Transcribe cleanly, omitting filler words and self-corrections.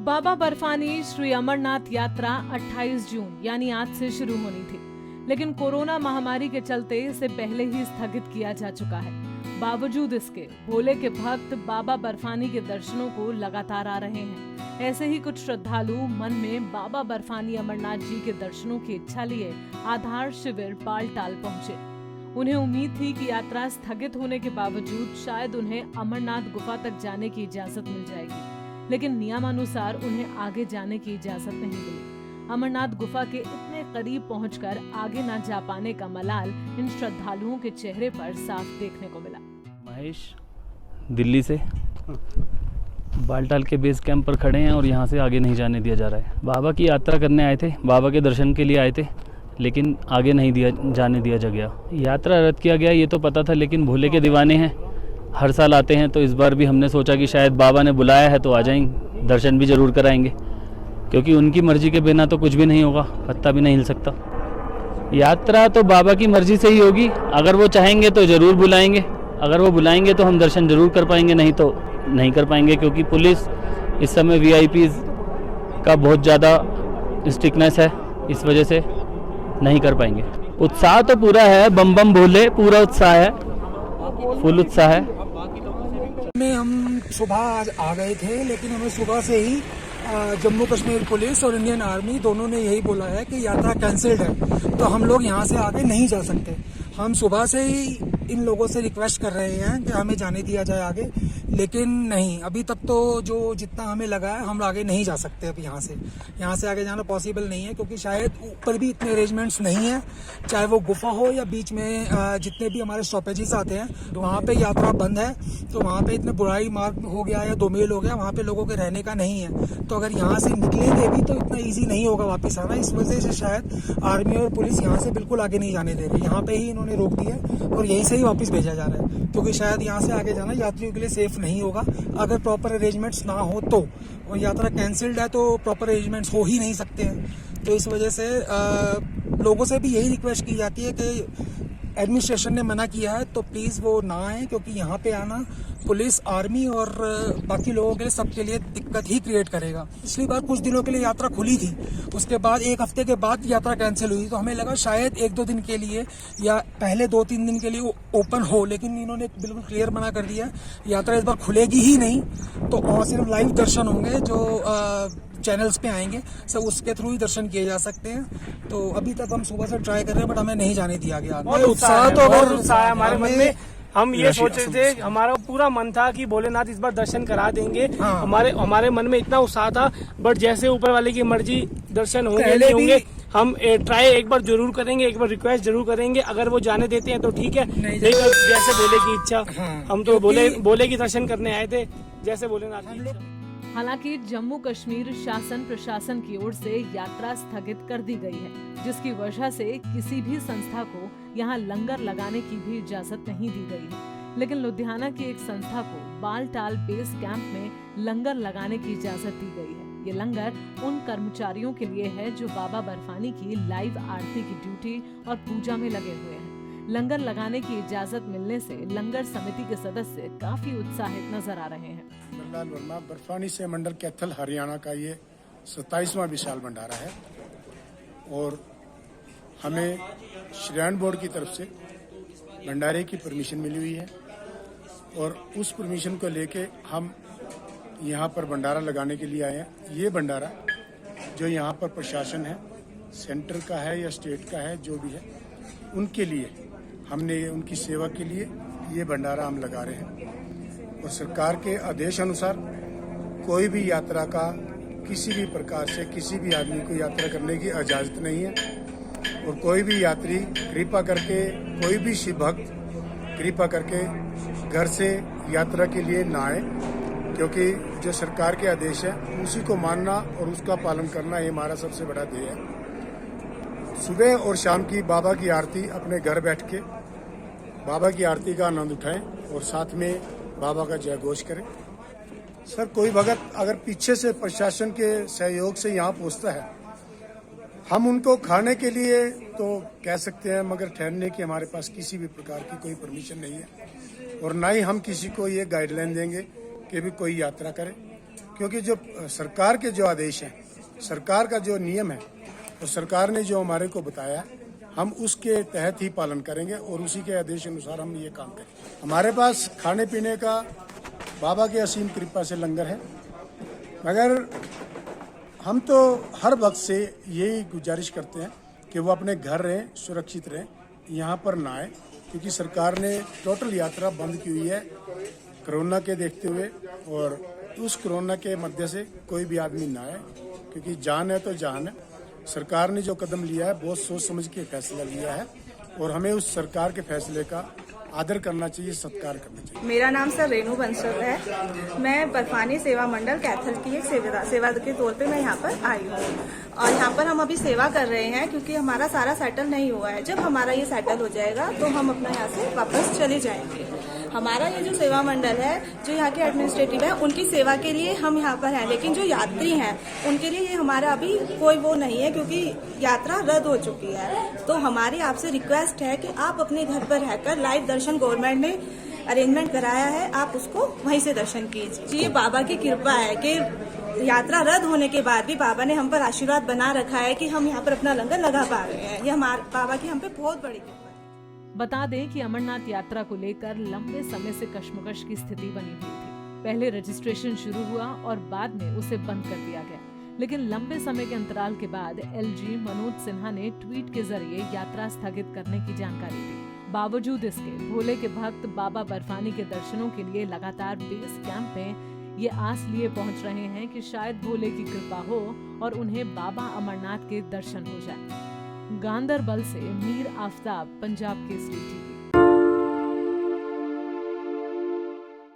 बाबा बर्फानी श्री अमरनाथ यात्रा 28 जून यानी आज से शुरू होनी थी, लेकिन कोरोना महामारी के चलते इसे पहले ही स्थगित किया जा चुका है। बावजूद इसके भोले के भक्त बाबा बर्फानी के दर्शनों को लगातार आ रहे हैं। ऐसे ही कुछ श्रद्धालु मन में बाबा बर्फानी अमरनाथ जी के दर्शनों की इच्छा लिए आधार शिविर बालटाल पहुंचे। उन्हें उम्मीद थी कि यात्रा स्थगित होने के बावजूद शायद उन्हें अमरनाथ गुफा तक जाने की इजाजत मिल जाएगी, लेकिन नियमानुसार उन्हें आगे जाने की इजाजत नहीं मिली। अमरनाथ गुफा के इतने करीब पहुंचकर आगे न जा पाने का मलाल इन श्रद्धालुओं के चेहरे पर साफ देखने को मिला। महेश दिल्ली से बालटाल के बेस कैंप पर खड़े हैं और यहाँ से आगे नहीं जाने दिया जा रहा है। बाबा की यात्रा करने आए थे, बाबा के दर्शन के लिए आए थे, लेकिन आगे नहीं जाने दिया गया। यात्रा रद्द किया गया ये तो पता था, लेकिन भोले के दीवाने हैं, हर साल आते हैं, तो इस बार भी हमने सोचा कि शायद बाबा ने बुलाया है तो आ जाएंगे, दर्शन भी जरूर कराएंगे, क्योंकि उनकी मर्जी के बिना तो कुछ भी नहीं होगा, पत्ता भी नहीं हिल सकता। यात्रा तो बाबा की मर्जी से ही होगी, अगर वो चाहेंगे तो ज़रूर बुलाएंगे, अगर वो बुलाएंगे तो हम दर्शन जरूर कर पाएंगे, नहीं तो नहीं कर पाएंगे, क्योंकि पुलिस इस समय वीआईपीज़ का बहुत ज़्यादा स्ट्रिक्टनेस है, इस वजह से नहीं कर पाएंगे। उत्साह तो पूरा है, बम बम भोले, पूरा उत्साह है, फुल उत्साह है। में हम सुबह आज आ गए थे, लेकिन हमें सुबह से ही जम्मू कश्मीर पुलिस और इंडियन आर्मी दोनों ने यही बोला है कि यात्रा कैंसिल्ड है, तो हम लोग यहाँ से आगे नहीं जा सकते। हम सुबह से ही इन लोगों से रिक्वेस्ट कर रहे हैं कि हमें जाने दिया जाए आगे, लेकिन नहीं, अभी तक तो जो जितना हमें लगा है हम आगे नहीं जा सकते। अब यहाँ से आगे जाना पॉसिबल नहीं है, क्योंकि शायद ऊपर भी इतने अरेंजमेंट्स नहीं है, चाहे वो गुफा हो या बीच में जितने भी हमारे स्टॉपेजेस आते हैं वहाँ पे यात्रा बंद है। तो वहाँ पे इतने बुराई मार्ग हो गया या 2 मील हो गया, वहाँ पे लोगों के रहने का नहीं है। तो अगर यहाँ से निकलेंगे भी तो इतना ईजी नहीं होगा वापस आना, इस वजह से शायद आर्मी और पुलिस यहाँ से बिल्कुल आगे नहीं जाने दे रही। यहाँ पे ही इन्होंने रोक दिया और यहीं से ही वापस भेजा जा रहा है, क्योंकि शायद यहाँ से आगे जाना यात्रियों के लिए सेफ नहीं होगा अगर प्रॉपर अरेंजमेंट्स ना हो तो। और यात्रा कैंसिल्ड है तो प्रॉपर अरेंजमेंट्स हो ही नहीं सकते हैं। तो इस वजह से लोगों से भी यही रिक्वेस्ट की जाती है कि एडमिनिस्ट्रेशन ने मना किया है तो प्लीज़ वो ना आए, क्योंकि यहाँ पे आना पुलिस, आर्मी और बाकी लोगों के लिए सबके लिए दिक्कत ही क्रिएट करेगा। पिछली बार कुछ दिनों के लिए यात्रा खुली थी, उसके बाद 1 हफ्ते के बाद यात्रा कैंसिल हुई, तो हमें लगा शायद 1-2 दिन के लिए या पहले 2-3 दिन के लिए ओपन हो, लेकिन इन्होंने बिल्कुल क्लियर मना कर दिया यात्रा इस बार खुलेगी ही नहीं। तो सिर्फ लाइव दर्शन होंगे, जो चैनल्स पे आएंगे सब उसके थ्रू ही दर्शन किए जा सकते हैं। तो अभी तक हम सुबह से ट्राई कर रहे हैं, बट हमें नहीं जाने दिया गया। उत्साह तो अगर उत्साह है हमारे मन में, हम ये सोच रहे थे, हमारा पूरा मन था कि भोलेनाथ इस बार दर्शन करा देंगे। हाँ। हमारे मन में इतना उत्साह था, बट जैसे ऊपर वाले की मर्जी, दर्शन होंगे नहीं होंगे, हम ट्राई एक बार जरूर करेंगे, एक बार रिक्वेस्ट जरूर करेंगे। अगर वो जाने देते हैं तो ठीक है, नहीं जैसे भोले की इच्छा। हाँ। हम तो भोले की दर्शन करने आए थे, जैसे भोलेनाथ की इच्छा। हालांकि जम्मू कश्मीर शासन प्रशासन की ओर से यात्रा स्थगित कर दी गई है, जिसकी वजह से किसी भी संस्था को यहां लंगर लगाने की भी इजाजत नहीं दी गई है। लेकिन लुधियाना की एक संस्था को बालटाल बेस कैंप में लंगर लगाने की इजाजत दी गई है। ये लंगर उन कर्मचारियों के लिए है जो बाबा बर्फानी की लाइव आरती की ड्यूटी और पूजा में लगे हुए हैं। लंगर लगाने की इजाजत मिलने से लंगर समिति के सदस्य काफी उत्साहित नजर आ रहे हैं। लाल वर्मा बर्फानी से मंडल कैथल हरियाणा का ये 27वां विशाल भंडारा है, और हमें श्रेण बोर्ड की तरफ से भंडारे की परमिशन मिली हुई है, और उस परमिशन को लेके हम यहाँ पर भंडारा लगाने के लिए आए हैं। ये भंडारा जो यहाँ पर प्रशासन है, सेंटर का है या स्टेट का है, जो भी है, उनके लिए हमने उनकी सेवा के लिए ये भंडारा हम लगा रहे हैं। और सरकार के आदेश अनुसार कोई भी यात्रा का किसी भी प्रकार से किसी भी आदमी को यात्रा करने की इजाजत नहीं है, और कोई भी यात्री कृपा करके, कोई भी शिव भक्त कृपा करके घर से यात्रा के लिए ना आए, क्योंकि जो सरकार के आदेश है उसी को मानना और उसका पालन करना ये हमारा सबसे बड़ा ध्येय है। सुबह और शाम की बाबा की आरती अपने घर बैठ के बाबा की आरती का आनंद उठाएं और साथ में बाबा का जय घोष करें। सर, कोई भगत अगर पीछे से प्रशासन के सहयोग से यहाँ पहुँचता है, हम उनको खाने के लिए तो कह सकते हैं, मगर ठहरने की हमारे पास किसी भी प्रकार की कोई परमिशन नहीं है, और ना ही हम किसी को ये गाइडलाइन देंगे कि भी कोई यात्रा करे, क्योंकि जो सरकार के जो आदेश हैं, सरकार का जो नियम है, तो सरकार ने जो हमारे को बताया हम उसके तहत ही पालन करेंगे और उसी के आदेश अनुसार हम ये काम करेंगे। हमारे पास खाने पीने का बाबा की असीम कृपा से लंगर है, मगर हम तो हर वक्त से यही गुजारिश करते हैं कि वो अपने घर रहें, सुरक्षित रहें, यहाँ पर ना आए, क्योंकि सरकार ने टोटल यात्रा बंद की हुई है कोरोना के देखते हुए। और उस कोरोना के मध्य से कोई भी आदमी ना आए, क्योंकि जान है तो जान है। सरकार ने जो कदम लिया है बहुत सोच समझ के फैसला लिया है और हमें उस सरकार के फैसले का आदर करना चाहिए, सत्कार करना चाहिए। मेरा नाम सर रेणु बंसल है। मैं बर्फानी सेवा मंडल कैथल की एक सेवा के तौर पे मैं यहाँ पर आई हूँ और यहाँ पर हम अभी सेवा कर रहे हैं क्योंकि हमारा सारा सेटल नहीं हुआ है। जब हमारा ये सेटल हो जाएगा तो हम अपना यहाँ से वापस चले जाएंगे। हमारा ये जो सेवा मंडल है, जो यहाँ के एडमिनिस्ट्रेटिव है, उनकी सेवा के लिए हम यहाँ पर हैं, लेकिन जो यात्री हैं उनके लिए ये हमारा अभी कोई वो नहीं है क्योंकि यात्रा रद्द हो चुकी है। तो हमारी आपसे रिक्वेस्ट है कि आप अपने घर पर रहकर लाइव दर्शन गवर्नमेंट ने अरेंजमेंट कराया है, आप उसको वहीं से दर्शन कीजिए। ये बाबा की कृपा है कि यात्रा रद्द होने के बाद भी बाबा ने हम पर आशीर्वाद बना रखा है कि हम यहाँ पर अपना लंगर लगा पा रहे हैं। ये हमारे बाबा की हम पे बहुत बड़ी कृपा है। बता दें कि अमरनाथ यात्रा को लेकर लंबे समय से कश्मकश की स्थिति बनी हुई थी। पहले रजिस्ट्रेशन शुरू हुआ और बाद में उसे बंद कर दिया गया, लेकिन लंबे समय के अंतराल के बाद एलजी मनोज सिन्हा ने ट्वीट के जरिए यात्रा स्थगित करने की जानकारी दी। बावजूद इसके भोले के भक्त बाबा बर्फानी के दर्शनों के लिए लगातार बेस कैंप में ये आस लिए पहुंच रहे हैं कि शायद भोले की कृपा हो और उन्हें बाबा अमरनाथ के दर्शन हो जाए। गांदरबल से मीर आफ्ताब, पंजाब केसरी टीवी।